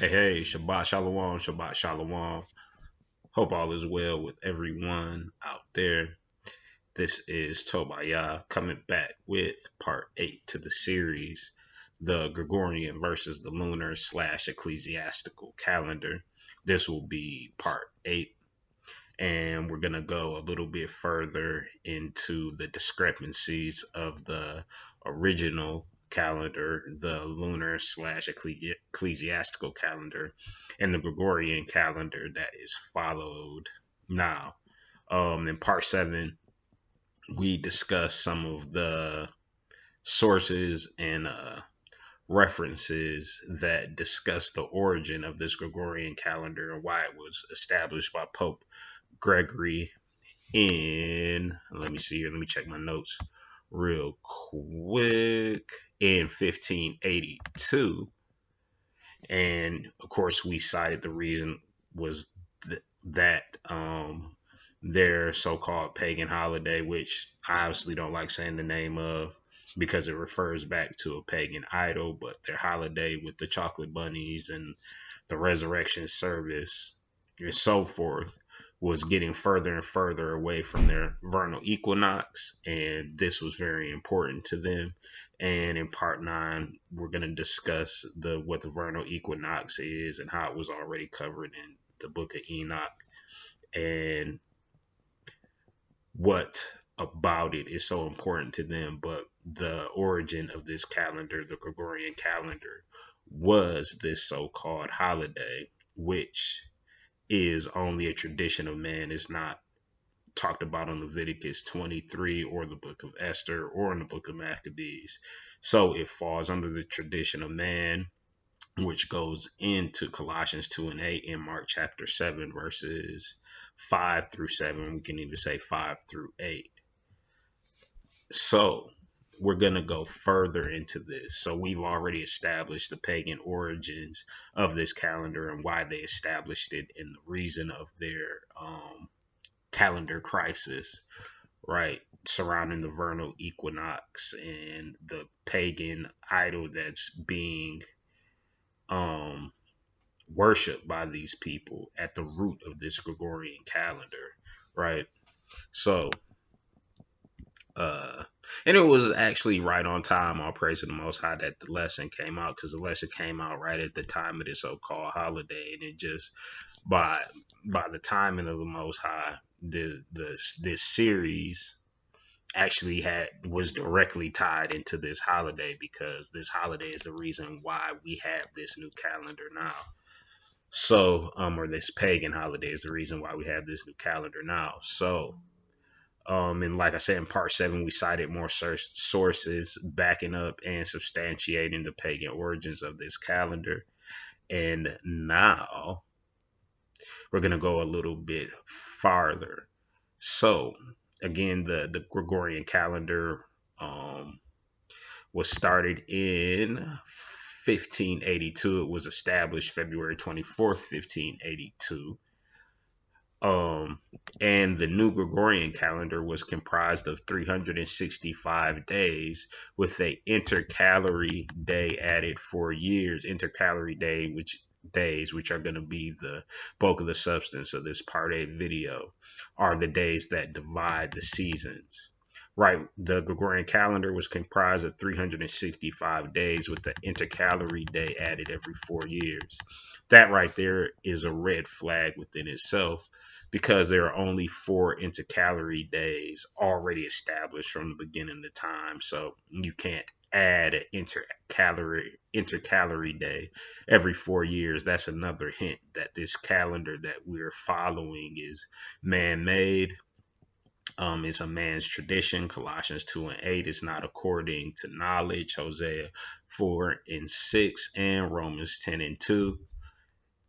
Hey, Shabbat Shalom, Shabbat Shalom. Hope all is well with everyone out there. This is Tobiah coming back with part 8 to the series, the Gregorian versus the lunar slash ecclesiastical calendar. This will be part 8, and we're going to go a little bit further into the discrepancies of the original calendar, the lunar slash ecclesiastical calendar, and the Gregorian calendar that is followed now. In part 7, we discussed some of the sources and references that discuss the origin of this Gregorian calendar and why it was established by Pope Gregory in, let me see here, let me check my notes real quick, in 1582. And of course, we cited the reason was that their so-called pagan holiday, which I obviously don't like saying the name of because it refers back to a pagan idol, but their holiday with the chocolate bunnies and the resurrection service and so forth was getting further and further away from their vernal equinox, and this was very important to them. And in part 9, we're going to discuss what the vernal equinox is and how it was already covered in the book of Enoch, and what about it is so important to them. But the origin of this calendar, the Gregorian calendar, was this so-called holiday, which is only a tradition of man. It's not talked about in Leviticus 23 or the book of Esther or in the book of Maccabees. So it falls under the tradition of man, which goes into Colossians 2 and 8 and Mark chapter 7, verses 5 through 7. We can even say 5 through 8. So we're going to go further into this. So we've already established the pagan origins of this calendar and why they established it and the reason of their calendar crisis, right, surrounding the vernal equinox and the pagan idol that's being worshipped by these people at the root of this Gregorian calendar, right? So and it was actually right on time, all praise to the Most High, that the lesson came out, because the lesson came out right at the time of this so-called holiday, and it just by the timing of the Most High, this series actually was directly tied into this holiday, because this holiday is the reason why we have this new calendar now. So, or this pagan holiday is the reason why we have this new calendar now. So, and like I said, in part 7, we cited more sources backing up and substantiating the pagan origins of this calendar. And now we're going to go a little bit farther. So, again, the Gregorian calendar was started in 1582. It was established February 24th, 1582. And the new Gregorian calendar was comprised of 365 days with a intercalary day added for years. Intercalary day, which are going to be the bulk of the substance of this part 8 video, are the days that divide the seasons. Right, the Gregorian calendar was comprised of 365 days with the intercalary day added every 4 years. That right there is a red flag within itself, because there are only 4 intercalary days already established from the beginning of time. So you can't add an intercalary day every 4 years. That's another hint that this calendar that we're following is man-made. It's a man's tradition. Colossians 2 and 8 is not according to knowledge. Hosea 4 and 6 and Romans 10 and 2.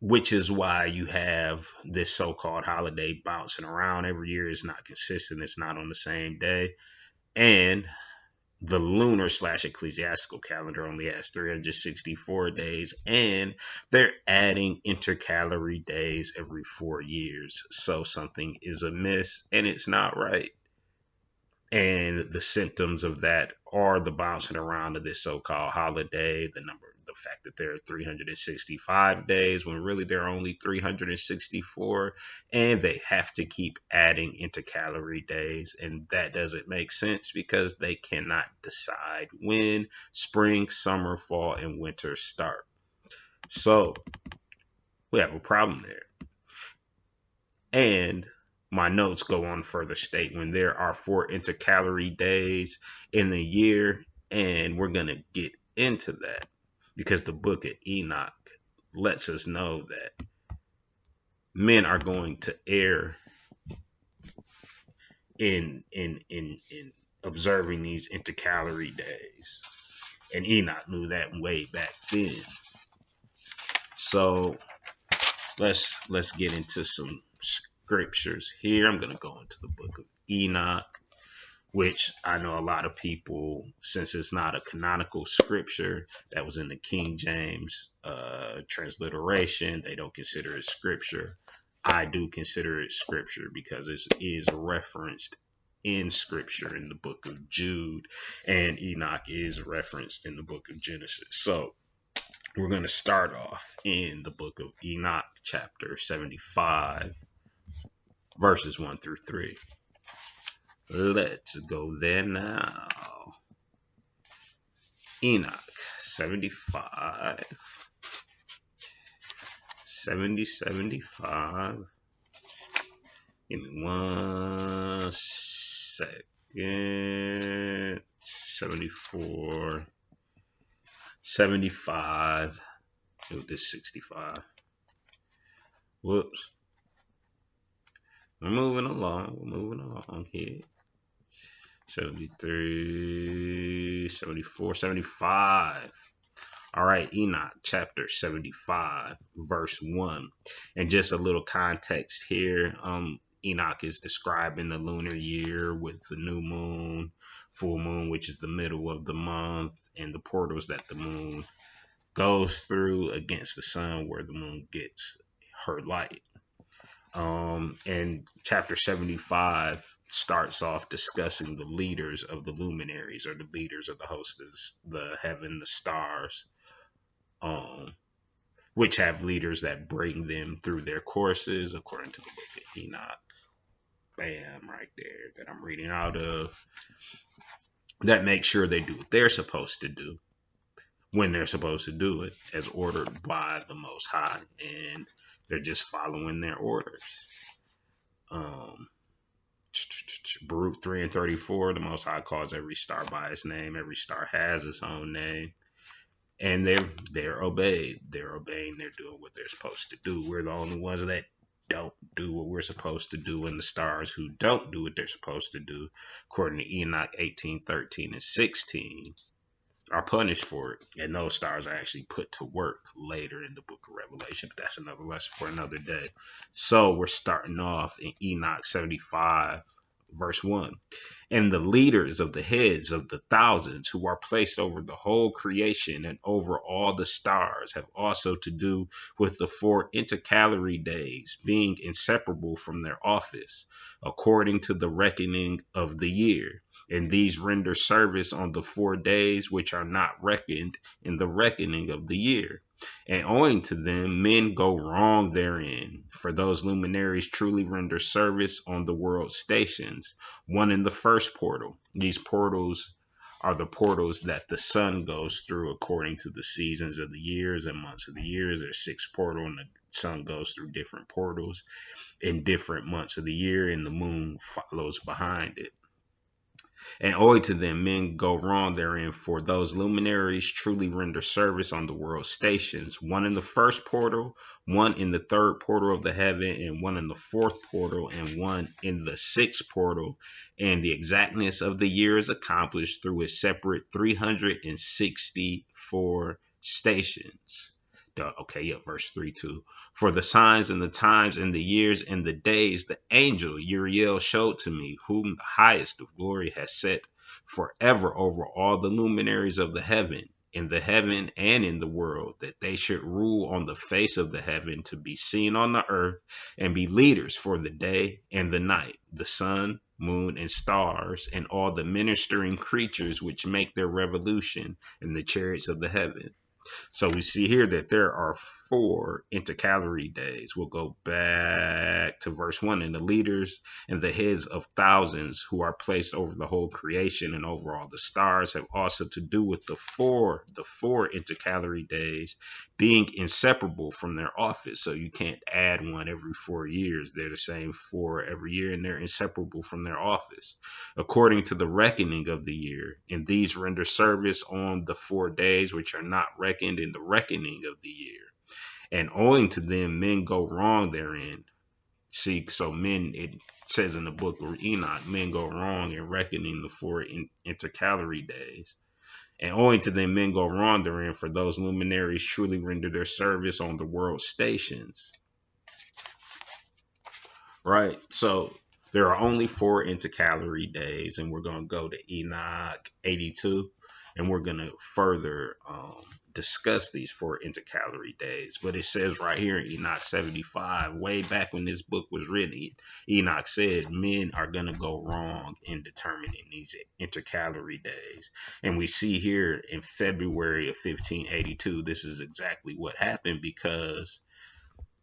Which is why you have this so-called holiday bouncing around every year. It's not consistent. It's not on the same day. And the lunar slash ecclesiastical calendar only has 364 days, and they're adding intercalary days every 4 years. So something is amiss and it's not right. And the symptoms of that are the bouncing around of this so-called holiday, the the fact that there are 365 days when really there are only 364, and they have to keep adding intercalary days, and that doesn't make sense because they cannot decide when spring, summer, fall, and winter start. So we have a problem there. And my notes go on further state when there are 4 intercalary days in the year, and we're going to get into that because the book of Enoch lets us know that men are going to err in observing these intercalary days. And Enoch knew that way back then. So let's get into some scriptures here. I'm going to go into the book of Enoch, which I know a lot of people, since it's not a canonical scripture that was in the King James transliteration, they don't consider it scripture. I do consider it scripture because it is referenced in scripture in the book of Jude, and Enoch is referenced in the book of Genesis. So we're going to start off in the book of Enoch, chapter 75, verses 1 through 3. Let's go there now. Enoch 75. Give me 1 second. 74. 75. Oh, this 65. Whoops. We're moving along here. 73, 74, 75. All right, Enoch chapter 75, verse 1. And just a little context here. Enoch is describing the lunar year with the new moon, full moon, which is the middle of the month, and the portals that the moon goes through against the sun where the moon gets her light. And chapter 75 starts off discussing the leaders of the luminaries, or the leaders of the hosts, the heaven, the stars, which have leaders that bring them through their courses according to the book of Enoch. Bam, right there, that I'm reading out of. That make sure they do what they're supposed to do when they're supposed to do it, as ordered by the Most High, and they're just following their orders. Baruch 3 and 34, the Most High calls every star by its name. Every star has its own name, and they're obeyed. They're obeying. They're doing what they're supposed to do. We're the only ones that don't do what we're supposed to do, and the stars who don't do what they're supposed to do, according to Enoch 18, 13, and 16, are punished for it. And those stars are actually put to work later in the book of Revelation. But that's another lesson for another day. So we're starting off in Enoch 75, verse 1. And the leaders of the heads of the thousands who are placed over the whole creation and over all the stars have also to do with the 4 intercalary days, being inseparable from their office, according to the reckoning of the year. And these render service on the 4 days which are not reckoned in the reckoning of the year. And owing to them, men go wrong therein. For those luminaries truly render service on the world stations, one in the first portal. These portals are the portals that the sun goes through according to the seasons of the years and months of the years. There's 6 portals, and the sun goes through different portals in different months of the year, and the moon follows behind it. And owing to them, men go wrong therein, for those luminaries truly render service on the world stations, one in the first portal, one in the third portal of the heaven, and one in the fourth portal, and one in the 6th portal. And the exactness of the year is accomplished through its separate 364 stations. Verse 3 too. For the signs and the times and the years and the days, the angel Uriel showed to me, whom the highest of glory has set forever over all the luminaries of the heaven, in the heaven and in the world, that they should rule on the face of the heaven, to be seen on the earth, and be leaders for the day and the night, the sun, moon, and stars, and all the ministering creatures which make their revolution in the chariots of the heaven. So we see here that there are 4 intercalary days. We'll go back to verse 1. And the leaders and the heads of thousands who are placed over the whole creation and over all the stars have also to do with the four intercalary days being inseparable from their office. So you can't add one every 4 years. They're the same 4 every year, and they're inseparable from their office according to the reckoning of the year. And these render service on the 4 days which are not reckoned in the reckoning of the year. And owing to them, men go wrong therein. See, so men, it says in the book of Enoch, men go wrong in reckoning the 4 intercalary days. And owing to them, men go wrong therein, for those luminaries truly render their service on the world stations. Right? So there are only 4 intercalary days, and we're going to go to Enoch 82, and we're going to further discuss these 4 intercalary days. But it says right here in Enoch 75, way back when this book was written, Enoch said men are going to go wrong in determining these intercalary days. And we see here in February of 1582, this is exactly what happened, because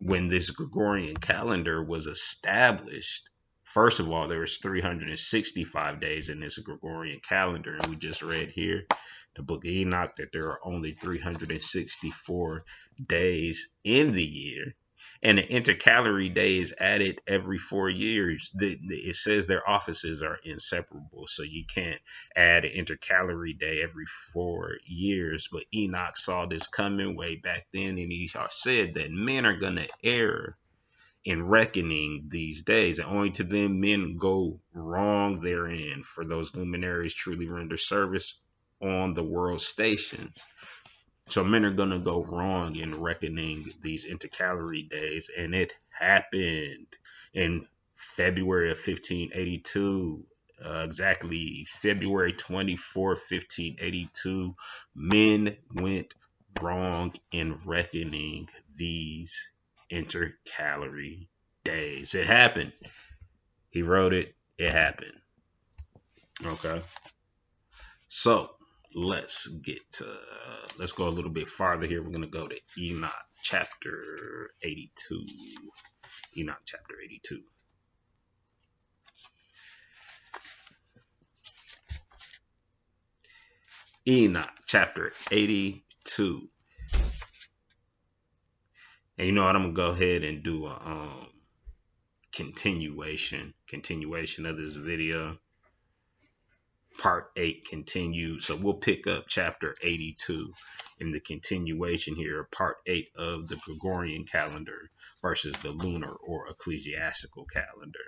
when this Gregorian calendar was established, first of all, there was 365 days in this Gregorian calendar. And we just read here, the book of Enoch, that there are only 364 days in the year. And the intercalary day is added every 4 years. It says their offices are inseparable. So you can't add an intercalary day every 4 years. But Enoch saw this coming way back then, and he said that men are going to err in reckoning these days, and only to them men go wrong therein, for those luminaries truly render service on the world stations. So men are going to go wrong in reckoning these intercalary days, and it happened in February of 1582. Exactly February 24, 1582, men went wrong in reckoning these intercalary days. It happened. He wrote it. It happened. Okay. So let's go a little bit farther here. We're going to go to Enoch chapter 82. Enoch chapter 82. Enoch chapter 82. And you know what? I'm going to go ahead and do a continuation of this video. Part 8 continued. So we'll pick up chapter 82 in the continuation here, part 8 of the Gregorian calendar versus the lunar or ecclesiastical calendar.